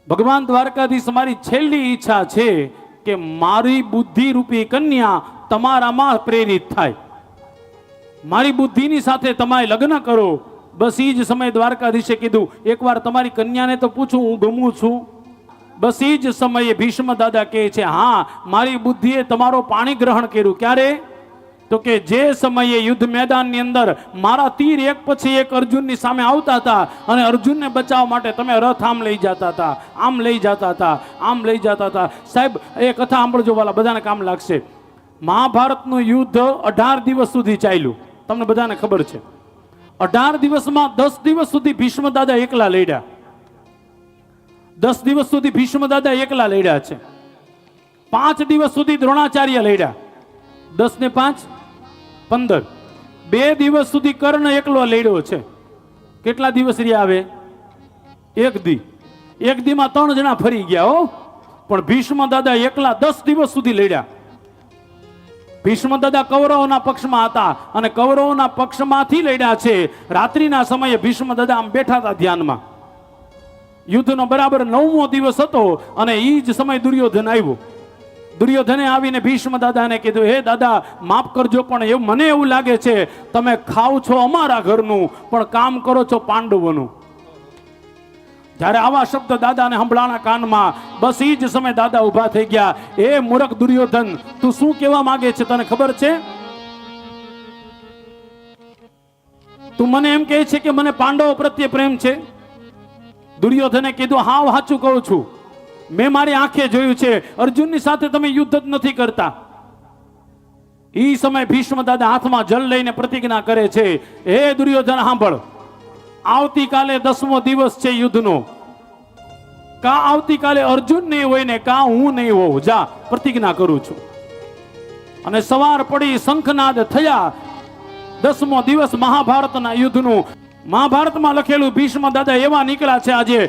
ભગવાન દ્વારકાધીશ મારી છેલ્લી ઈચ્છા છે કે મારી બુદ્ધિ રૂપી કન્યા તમારામાં પ્રેરિત થાય, મારી બુદ્ધિની સાથે તમે લગ્ન કરો. બસ એ જ સમયે દ્વારકાધીશે કીધું એકવાર તમારી કન્યાને તો પૂછું, હું ગમું છું. બસ એ જ સમયે ભીષ્મ દાદા કહે છે હા, મારી બુદ્ધિએ તમારો પાણી ગ્રહણ કર્યું. ક્યારે? તો કે જે સમયે યુદ્ધ મેદાનની અંદર મારા તીર એક પછી એક અર્જુનની સામે આવતા હતા અને અર્જુનને બચાવવા માટે તમે રથ આમ લઈ જતા હતા, આમ લઈ જતા હતા, આમ લઈ જતા હતા. સાહેબ એ કથા સાંભળજો વાલા, બધાને કામ લાગશે. મહાભારતનું યુદ્ધ 18 દિવસ સુધી ચાલ્યું, તમને બધાને ખબર છે. 18 દિવસમાં 10 દિવસ સુધી ભીષ્મ દાદા એકલા લડ્યા. 10 દિવસ સુધી ભીષ્મ દાદા એકલા લડ્યા છે. 5 દિવસ સુધી દ્રોણાચાર્ય લડ્યા. 10 ને 5 15. 2 દિવસ સુધી કર્ણ એકલો લડ્યો છે. કેટલા દિવસ રહ્યા આવે? એક દી. એક દીમાં 3 જણા ફરી ગયા હો. પણ ભીષ્મ દાદા એકલા 10 દિવસ સુધી લડ્યા. ભીષ્મ દાદા કૌરવોના પક્ષમાં હતા અને કૌરવોના પક્ષમાંથી લડ્યા છે. રાત્રિના સમયે ભીષ્મ દાદા આમ બેઠા હતા ધ્યાનમાં. યુદ્ધનો બરાબર 9મો દિવસ હતો અને એ જ સમય દુર્યોધન આવ્યો. દુર્યોધને આવીને ભીષ્મ દાદાને કીધું હે દાદા માફ કરજો, પણ એવું મને એવું લાગે છે તમે ખાવ છો અમારા ઘરનું પણ કામ કરો છો પાંડવોનું. જ્યારે આવા શબ્દ દાદાને સંભળાણા કાનમાં, બસ એ જ સમય દાદા ઉભા થઈ ગયા. એ મૂર્ખ દુર્યોધન, તું શું કહેવા માંગે છે? તને ખબર છે? તું મને એમ કહે છે કે મને પાંડવો પ્રત્યે પ્રેમ છે? દુર્યોધને કીધું હા સાચું કહું છું, મેં મારી આંખે જોયું છે અર્જુનની સાથે તમે યુદ્ધ જ નથી કરતા. એ સમય ભીષ્મ દાદા હાથમાં જલ લઈને પ્રતિજ્ઞા કરે છે હે દુર્યોધન સાંભળ, આવતીકાલે 10મો દિવસ છે યુદ્ધનો. કા આવતીકાલે અર્જુન નહીં હોય ને કા હું નહીં હોઉં, જા પ્રતિજ્ઞા કરું છું. અને સવાર પડી શંખનાદ થયા. 10મો દિવસ મહાભારતના યુદ્ધનું. મહાભારતમાં લખેલું ભીષ્મ દાદા એવા નીકળ્યા છે આજે.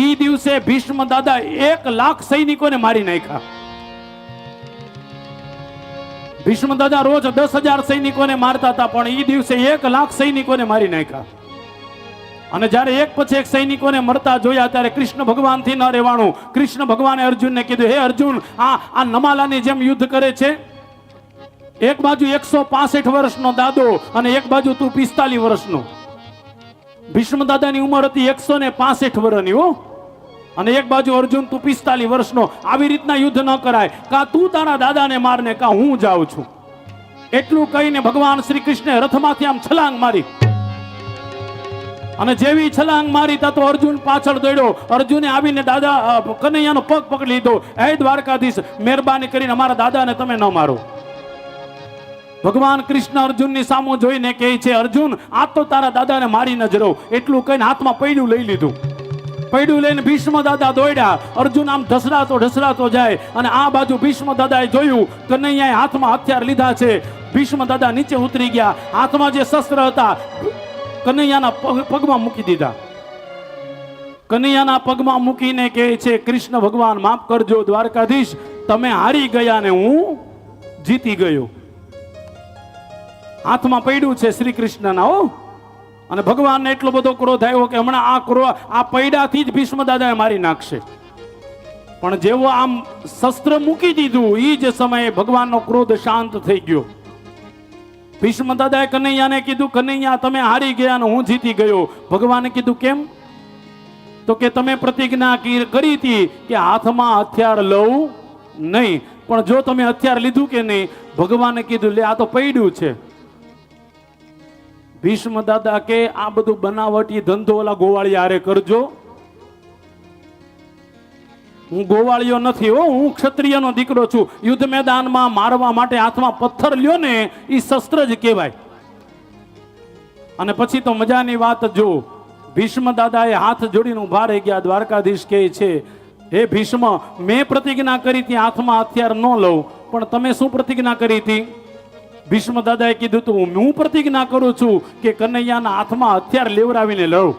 ઈ દિવસે ભીષ્મ દાદા 1 લાખ સૈનિકોને મારી નાખ્યા. ભીષ્મ દાદા રોજ 10,000 સૈનિકોને મારતા હતા, પણ ઈ દિવસે 1 લાખ સૈનિકોને મારી નાખ્યા. અને જ્યારે એક પછી એક સૈનિકોને મરતા જોયા ત્યારે કૃષ્ણ ભગવાનથી ન રહેવાનું. કૃષ્ણ ભગવાને અર્જુનને કીધું હે અર્જુન, આ નમાલાની જેમ યુદ્ધ કરે છે. એક બાજુ 165 વર્ષનો દાદો અને એક બાજુ તું 45 વર્ષનો. ભીષ્મ દાદાની ઉંમર હતી 165 વર્ષની હો, અને એક બાજુ અર્જુન તું 45 વર્ષનો. આવી રીતના યુદ્ધ ન કરાય. કા તું તારા દાદાને મારને કા હું જાઉં છું. એટલું કહીને ભગવાન શ્રી કૃષ્ણે રથમાંથી આમ છલાંગ મારી. અને જેવી છલાંગ મારી તા તો અર્જુન પાછળ દોડ્યો. અર્જુને આવીને દાદા કનૈયાનો પગ પકડી લીધો. હે દ્વારકાધીશ, મહેરબાની કરીને અમારા દાદાને તમે ન મારો. ભગવાન કૃષ્ણ અર્જુનની સામું જોઈને કહે છે અર્જુન, આ તો તારા દાદાને મારી ન જરો. એટલું કહીને હાથમાં પૈડું લઈ લીધું. પૈડું લઈને ભીષ્મ દાદા દોડ્યા. અર્જુન આમ ઢસડાતો જાય અને આ બાજુ ભીષ્મ દાદાએ જોયું કનૈયાએ હાથમાં હથિયાર લીધા છે. ભીષ્મ દાદા નીચે ઉતરી ગયા. હાથમાં જે શસ્ત્ર હતા કનૈયાના પગમાં મૂકી દીધા. કનૈયાના પગમાં મૂકીને કહે છે કૃષ્ણ ભગવાન માફ કરજો દ્વારકાધીશ, તમે હારી ગયા ને હું જીતી ગયો. હાથમાં પડ્યું છે શ્રી કૃષ્ણના હો. અને ભગવાનને એટલો બધો ક્રોધ આવ્યો કે હમણાં આ પૈડાથી જ ભીષ્મ દાદાએ મારી નાખશે. પણ જેવો આમ શસ્ત્ર મૂકી દીધું એ જ સમયે ભગવાનનો ક્રોધ શાંત થઈ ગયો. ભીષ્મ દાદાએ કનૈયાને કીધું કનૈયા તમે હારી ગયા ને હું જીતી ગયો. ભગવાને કીધું કેમ? તો કે તમે પ્રતિજ્ઞા કરી હતી કે હાથમાં હથિયાર લઉં નહીં, પણ જો તમે હથિયાર લીધું કે નહીં? ભગવાને કીધું લે આ તો પડ્યું છે. ભીષ્મ દાદા કે આ બધું બનાવટી ધંધો ઓલા ગોવાળિયા હારે કરજો. હું ગોવાળિયો નથી હો, હું ક્ષત્રિયનો દીકરો છું. યુદ્ધ મેદાનમાં મારવા માટે હાથમાં પથ્થર લ્યો ને એ શસ્ત્ર જ કહેવાય. અને પછી તો મજાની વાત જો, ભીષ્મ દાદાએ હાથ જોડીને ઉભા રહી ગયા. દ્વારકાધીશ કહે છે હે ભીષ્મ, મેં પ્રતિજ્ઞા કરી હતી હાથમાં હથિયાર ન લઉં, પણ તમે શું પ્રતિજ્ઞા કરી હતી? ભીષ્મ દાદાએ કીધું તું હું પ્રતિજ્ઞા કરું છું કે કનૈયાના હાથમાં હથિયાર લેવરાવીને લઉં.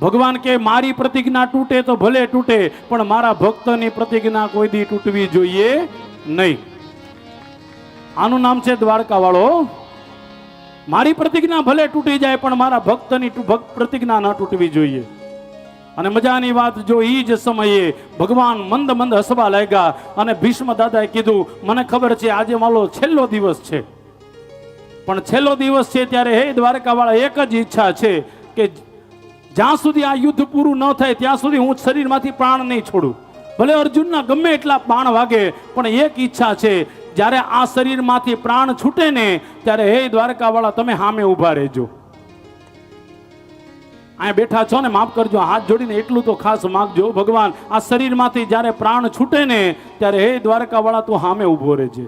ભગવાન કે મારી પ્રતિજ્ઞા તૂટે તો ભલે તૂટે, પણ મારા ભક્તની પ્રતિજ્ઞા કોઈ દી તૂટવી જોઈએ નહીં. આનું નામ છે દ્વારકા વાળો. મારી પ્રતિજ્ઞા ભલે તૂટી જાય પણ મારા ભક્તની પ્રતિજ્ઞા ન તૂટવી જોઈએ. અને મજાની વાત જો એ જ સમયે ભગવાન મંદ મંદ હસવા લાગ્યા અને ભીષ્મ દાદાએ કીધું મને ખબર છે આજે મારો છેલ્લો દિવસ છે, પણ છેલ્લો દિવસ છે ત્યારે હે દ્વારકાવાળા એક જ ઈચ્છા છે કે જ્યાં સુધી આ યુદ્ધ પૂરું ન થાય ત્યાં સુધી હું શરીરમાંથી પ્રાણ નહીં છોડું. ભલે અર્જુનના ગમે એટલા બાણ વાગે, પણ એક ઈચ્છા છે જ્યારે આ શરીરમાંથી પ્રાણ છૂટે ને ત્યારે હે દ્વારકાવાળા તમે સામે ઊભા રહેજો. અહીંયા બેઠા છો ને માફ કરજો, હાથ જોડીને એટલું તો ખાસ માગજો, ભગવાન આ શરીરમાંથી જ્યારે પ્રાણ છૂટે ને ત્યારે હે દ્વારકાવાળા તું સામે ઊભો રહેજે.